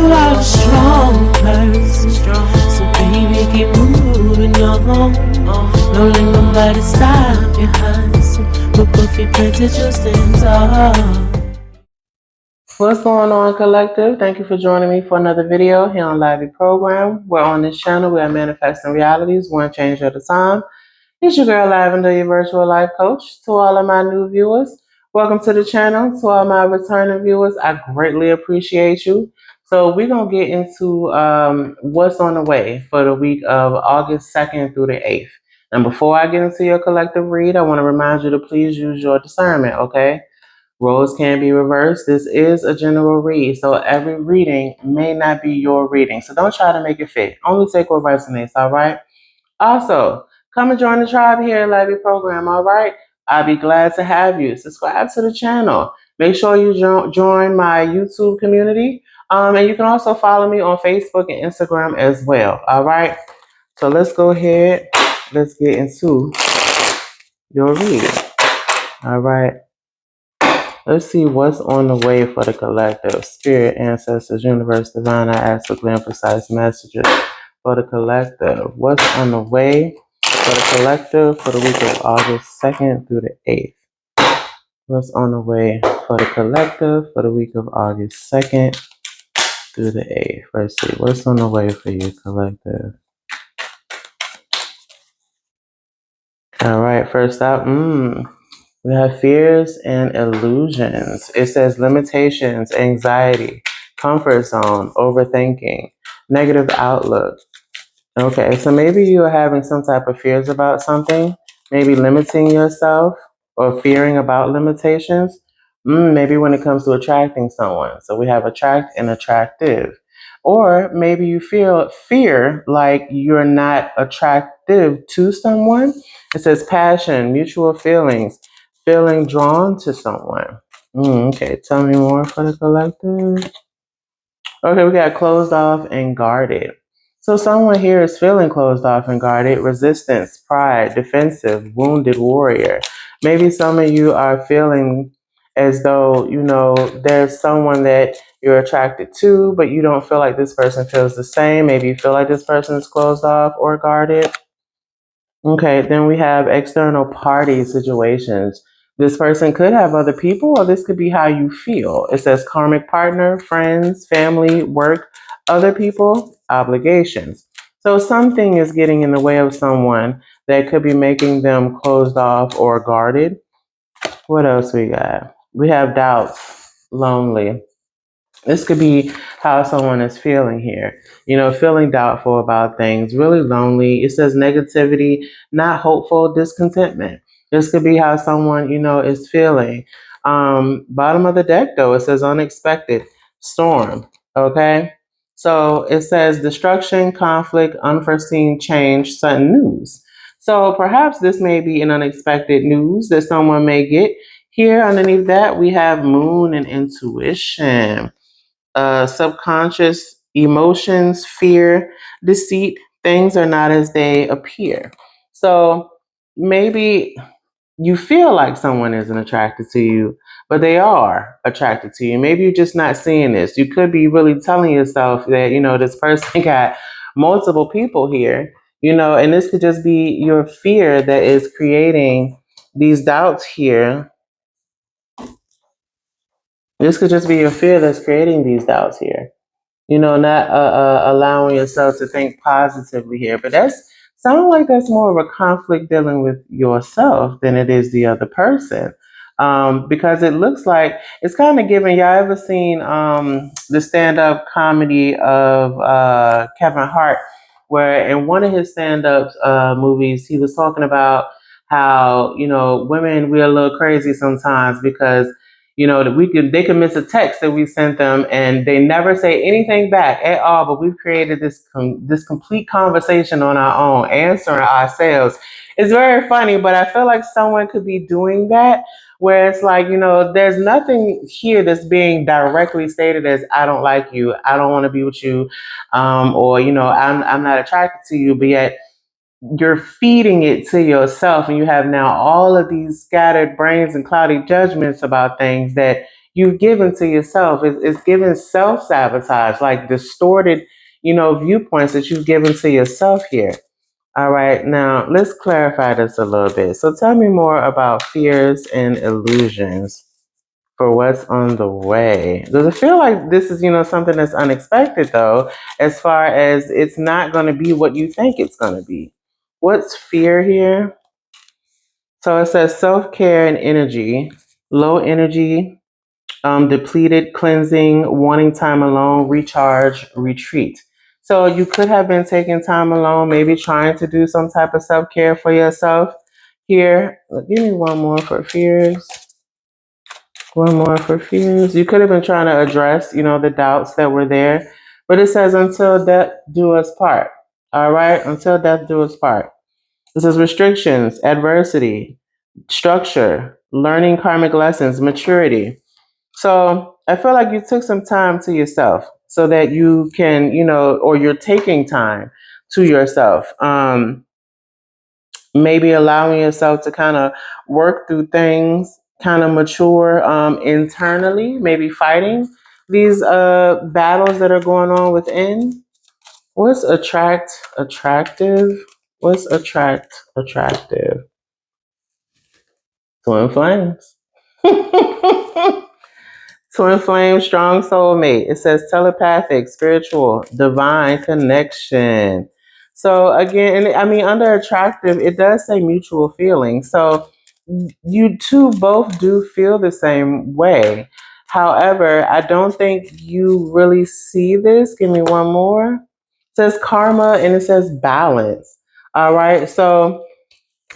are a strong person. So baby, keep moving on. Don't let nobody stop your hustle. But if you plan to just stand tall. What's going on, collective? Thank you for joining me for another video here on Lively Program. We're on this channel. We are manifesting realities one change at a time. It's your girl Lavender, your virtual life coach. To all of my new viewers, welcome to the channel. To all my returning viewers, I greatly appreciate you. So we're going to get into what's on the way for the week of August 2nd through the 8th. And before I get into your collective read, I want to remind you to please use your discernment, okay? Roles can be reversed. This is a general read, so every reading may not be your reading. So don't try to make it fit. Only take what resonates, all right? Also, come and join the tribe here at Levy Program, all right? I'll be glad to have you. Subscribe to the channel. Make sure you join my YouTube community. And you can also follow me on Facebook and Instagram as well, all right? So let's go ahead. Let's get into your read, all right? Let's see what's on the way for the collective. Spirit, ancestors, universe, divine. I ask for clear and precise messages for the collective. What's on the way for the collective for the week of August 2nd through the 8th? What's on the way for the collective for the week of August 2nd through the 8th? Let's see. What's on the way for you, collective? All right, first up, we have fears and illusions. It says limitations, anxiety, comfort zone, overthinking, negative outlook. Okay, so maybe you are having some type of fears about something, maybe limiting yourself or fearing about limitations. Maybe when it comes to attracting someone. So we have attract and attractive. Or maybe you feel fear like you're not attractive to someone. It says passion, mutual feelings, feeling drawn to someone. Okay, tell me more for the collective. Okay, we got closed off and guarded. So someone here is feeling closed off and guarded, resistance, pride, defensive, wounded warrior. Maybe some of you are feeling as though, there's someone that you're attracted to, but you don't feel like this person feels the same. Maybe you feel like this person is closed off or guarded. Okay, then we have external party situations. This person could have other people, or this could be how you feel. It says karmic partner, friends, family, work, other people, obligations. So something is getting in the way of someone that could be making them closed off or guarded. What else we got? We have doubts, lonely. This could be how someone is feeling here. Feeling doubtful about things, really lonely. It says negativity, not hopeful, discontentment. This could be how someone, is feeling. Bottom of the deck, though, it says unexpected, storm. Okay. So it says destruction, conflict, unforeseen change, sudden news. So perhaps this may be an unexpected news that someone may get. Here underneath that, we have moon and intuition, subconscious emotions, fear, deceit. Things are not as they appear. So maybe you feel like someone isn't attracted to you, but they are attracted to you. Maybe you're just not seeing this. You could be really telling yourself that, this person got multiple people here, and this could just be your fear that is creating these doubts here. This could just be your fear that's creating these doubts here. Not allowing yourself to think positively here. But that's sounds like that's more of a conflict dealing with yourself than it is the other person. Because it looks like it's kind of giving. Y'all ever seen the stand-up comedy of Kevin Hart, where in one of his stand-up movies he was talking about how women, we're a little crazy sometimes because that they can miss a text that we sent them and they never say anything back at all, but we've created this complete conversation on our own, answering ourselves. It's very funny, but I feel like someone could be doing that where it's like, there's nothing here that's being directly stated as I don't like you, I don't want to be with you, or I'm not attracted to you, but yet you're feeding it to yourself, and you have now all of these scattered brains and cloudy judgments about things that you've given to yourself. It's giving self-sabotage, like distorted, viewpoints that you've given to yourself here. All right, now let's clarify this a little bit. So tell me more about fears and illusions for what's on the way. Does it feel like this is, something that's unexpected though, as far as it's not going to be what you think it's going to be? What's fear here? So it says self-care and energy, low energy, depleted, cleansing, wanting time alone, recharge, retreat. So you could have been taking time alone, maybe trying to do some type of self-care for yourself here. Give me one more for fears. One more for fears. You could have been trying to address, the doubts that were there. But it says, until death do us part. All right? Until death do us part. It says restrictions, adversity, structure, learning karmic lessons, maturity. So I feel like you took some time to yourself so that you can, or you're taking time to yourself. Maybe allowing yourself to kind of work through things, kind of mature internally, maybe fighting these battles that are going on within. What's attractive? What's attractive? Twin flames. Twin flame, strong soulmate. It says telepathic, spiritual, divine connection. So again, and I mean, under attractive, it does say mutual feeling. So you two both do feel the same way. However, I don't think you really see this. Give me one more. It says karma and it says balance. All right. So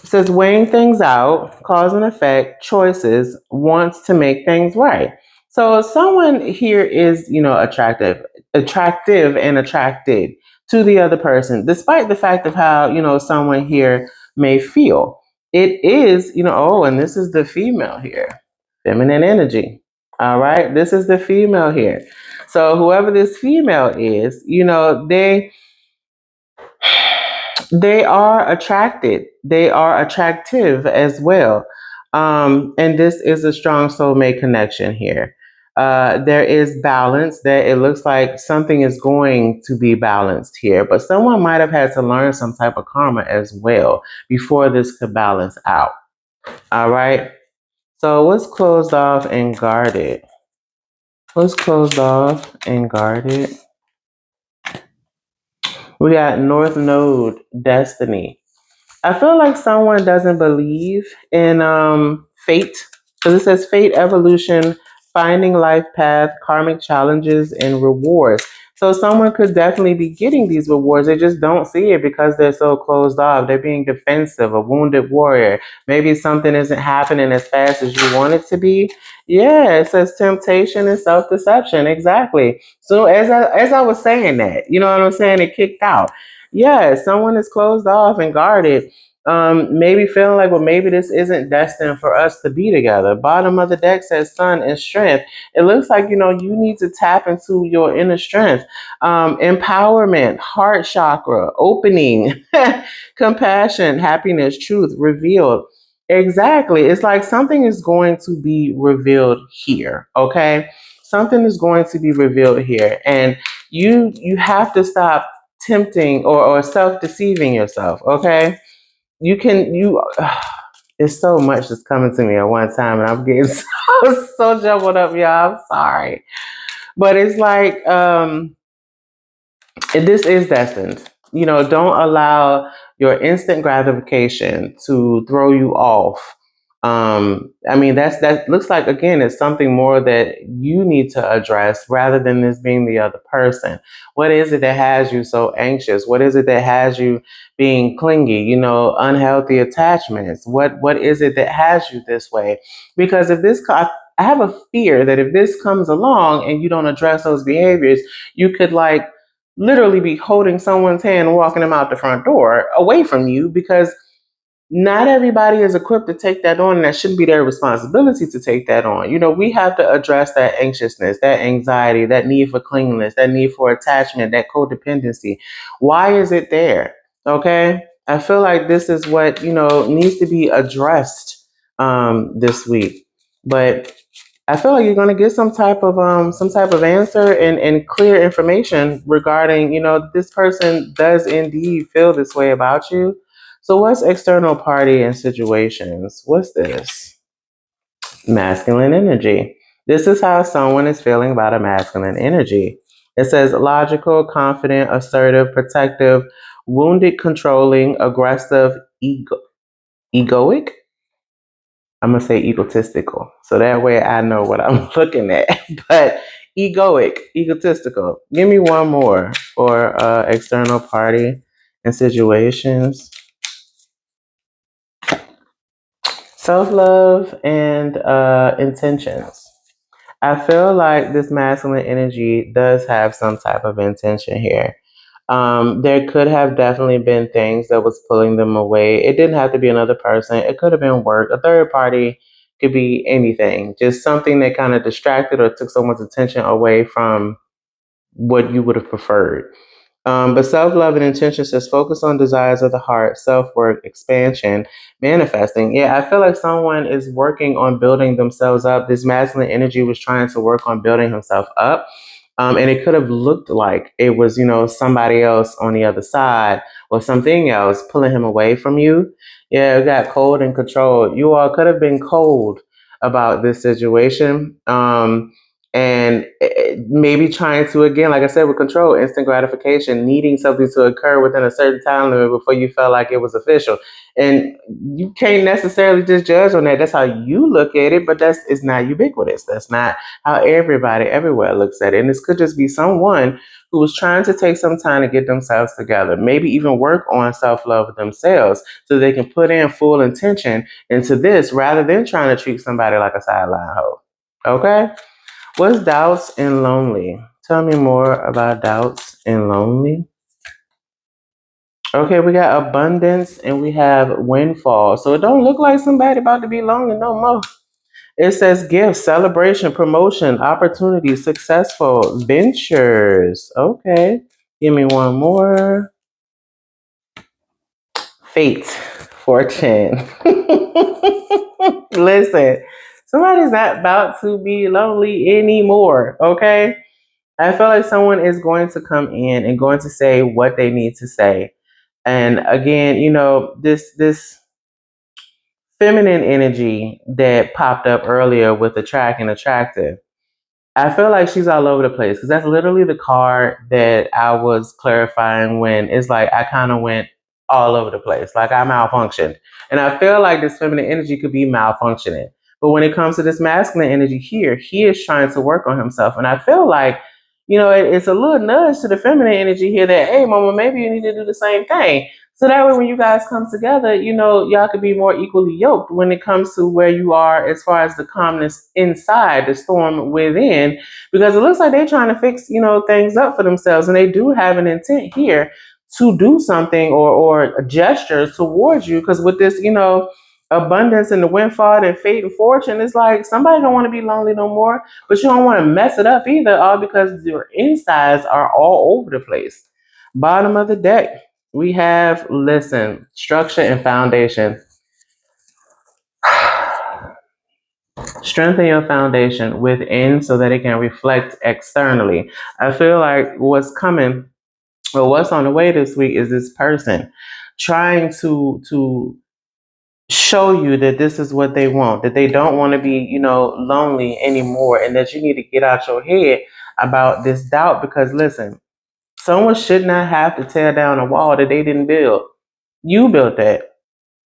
it says weighing things out, cause and effect, choices, wants to make things right. So someone here is, attractive and attracted to the other person, despite the fact of how, someone here may feel. It is, oh, and this is the female here, feminine energy. All right. This is the female here. So whoever this female is, they are attracted. They are attractive as well. And this is a strong soulmate connection here. There is balance. That it looks like something is going to be balanced here, but someone might have had to learn some type of karma as well before this could balance out. All right. So what's closed off and guarded? What's closed off and guarded? We got North Node, Destiny. I feel like someone doesn't believe in fate, because it says fate, evolution, finding life path, karmic challenges, and rewards. So someone could definitely be getting these rewards. They just don't see it because they're so closed off. They're being defensive, a wounded warrior. Maybe something isn't happening as fast as you want it to be. Yeah, it says temptation and self-deception. Exactly. So as I was saying that, you know what I'm saying, it kicked out. Yeah, someone is closed off and guarded, maybe feeling like, well, maybe this isn't destined for us to be together. Bottom of the deck says sun and strength. It looks like, you need to tap into your inner strength, empowerment, heart chakra, opening, compassion, happiness, truth, revealed. Exactly. It's like something is going to be revealed here. Okay. Something is going to be revealed here. And you have to stop tempting or self-deceiving yourself. Okay. You it's so much that's coming to me at one time and I'm getting so jumbled up, y'all. I'm sorry. But it's like this is destined. Don't allow your instant gratification to throw you off. I mean, that looks like, again, it's something more that you need to address rather than this being the other person. What is it that has you so anxious? What is it that has you being clingy? Unhealthy attachments. What is it that has you this way? Because I have a fear that if this comes along and you don't address those behaviors, you could literally be holding someone's hand and walking them out the front door away from you, because not everybody is equipped to take that on, and that shouldn't be their responsibility to take that on. We have to address that anxiousness, that anxiety, that need for cleanliness, that need for attachment, that codependency. Why is it there? Okay. I feel like this is what, needs to be addressed this week. But I feel like you're going to get some type of answer and clear information regarding, this person does indeed feel this way about you. So what's external party and situations? What's this? Masculine energy. This is how someone is feeling about a masculine energy. It says logical, confident, assertive, protective, wounded, controlling, aggressive, egoic. I'm gonna say egotistical, so that way I know what I'm looking at. But egoic, egotistical. Give me one more for external party and situations. Self love and intentions. I feel like this masculine energy does have some type of intention here. There could have definitely been things that was pulling them away. It didn't have to be another person. It could have been work. A third party could be anything. Just something that kind of distracted or took someone's attention away from what you would have preferred. But self love and intention says focus on desires of the heart, self work, expansion, manifesting. Yeah, I feel like someone is working on building themselves up. This masculine energy was trying to work on building himself up. And it could have looked like it was, somebody else on the other side or something else pulling him away from you. Yeah, it got cold and controlled. You all could have been cold about this situation. And maybe trying to, again, like I said, with control, instant gratification, needing something to occur within a certain time limit before you felt like it was official. And you can't necessarily just judge on that. That's how you look at it, but it's not ubiquitous. That's not how everybody everywhere looks at it. And this could just be someone who was trying to take some time to get themselves together, maybe even work on self-love themselves so they can put in full intention into this rather than trying to treat somebody like a sideline hoe. Okay? What's doubts and lonely? Tell me more about doubts and lonely. Okay, we got abundance and we have windfall. So it don't look like somebody about to be lonely no more. It says gifts, celebration, promotion, opportunities, successful ventures. Okay, give me one more. Fate, fortune. Listen, somebody's not about to be lonely anymore. Okay. I feel like someone is going to come in and going to say what they need to say. And again, this feminine energy that popped up earlier with attract and attractive. I feel like she's all over the place because that's literally the card that I was clarifying when it's like I kind of went all over the place, like I malfunctioned. And I feel like this feminine energy could be malfunctioning. But when it comes to this masculine energy here, he is trying to work on himself. And I feel like, it's a little nudge to the feminine energy here that, hey, mama, maybe you need to do the same thing. So that way, when you guys come together, y'all could be more equally yoked when it comes to where you are as far as the calmness inside, the storm within, because it looks like they're trying to fix, things up for themselves. And they do have an intent here to do something or gestures towards you. Because with this, abundance and the windfall and fate and fortune, it's like somebody don't want to be lonely no more, but you don't want to mess it up either, all because your insides are all over the place. Bottom of the deck. We have, listen, structure and foundation. Strengthen your foundation within so that it can reflect externally. I feel like what's coming or what's on the way this week is this person trying to show you that this is what they want, that they don't want to be, lonely anymore, and that you need to get out your head about this doubt because listen, someone should not have to tear down a wall that they didn't build. You built that.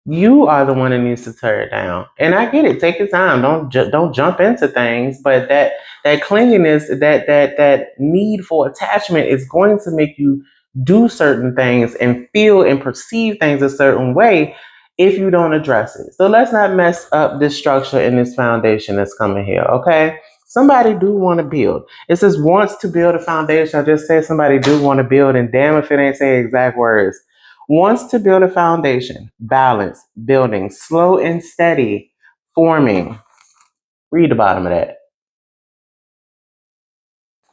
You are the one that needs to tear it down. And I get it. Take your time. Don't jump into things. But that clinginess, that need for attachment is going to make you do certain things and feel and perceive things a certain way if you don't address it. So let's not mess up this structure and this foundation that's coming here. Okay. Somebody do want to build. It says wants to build a foundation. I just said somebody do want to build, and damn if it ain't saying exact words. Wants to build a foundation, balance, building, slow and steady, forming. Read the bottom of that.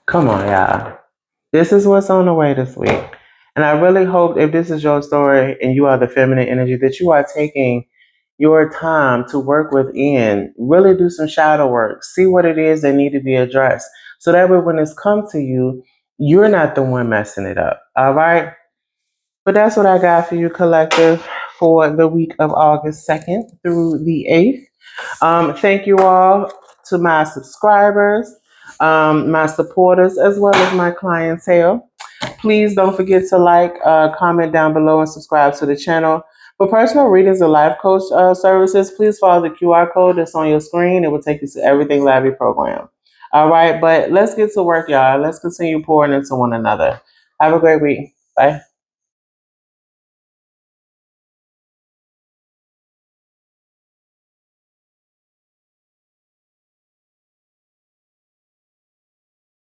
Come on, y'all. This is what's on the way this week. And I really hope if this is your story and you are the feminine energy that you are taking your time to work within. Really do some shadow work. See what it is that need to be addressed. So that way when it's come to you, you're not the one messing it up. All right? But that's what I got for you, collective, for the week of August 2nd through the 8th. Thank you all to my subscribers, my supporters, as well as my clientele. Please don't forget to like, comment down below, and subscribe to the channel. For personal readings and life coach services, please follow the QR code that's on your screen. It will take you to everything Lavi program. All right, but let's get to work, y'all. Let's continue pouring into one another. Have a great week. Bye.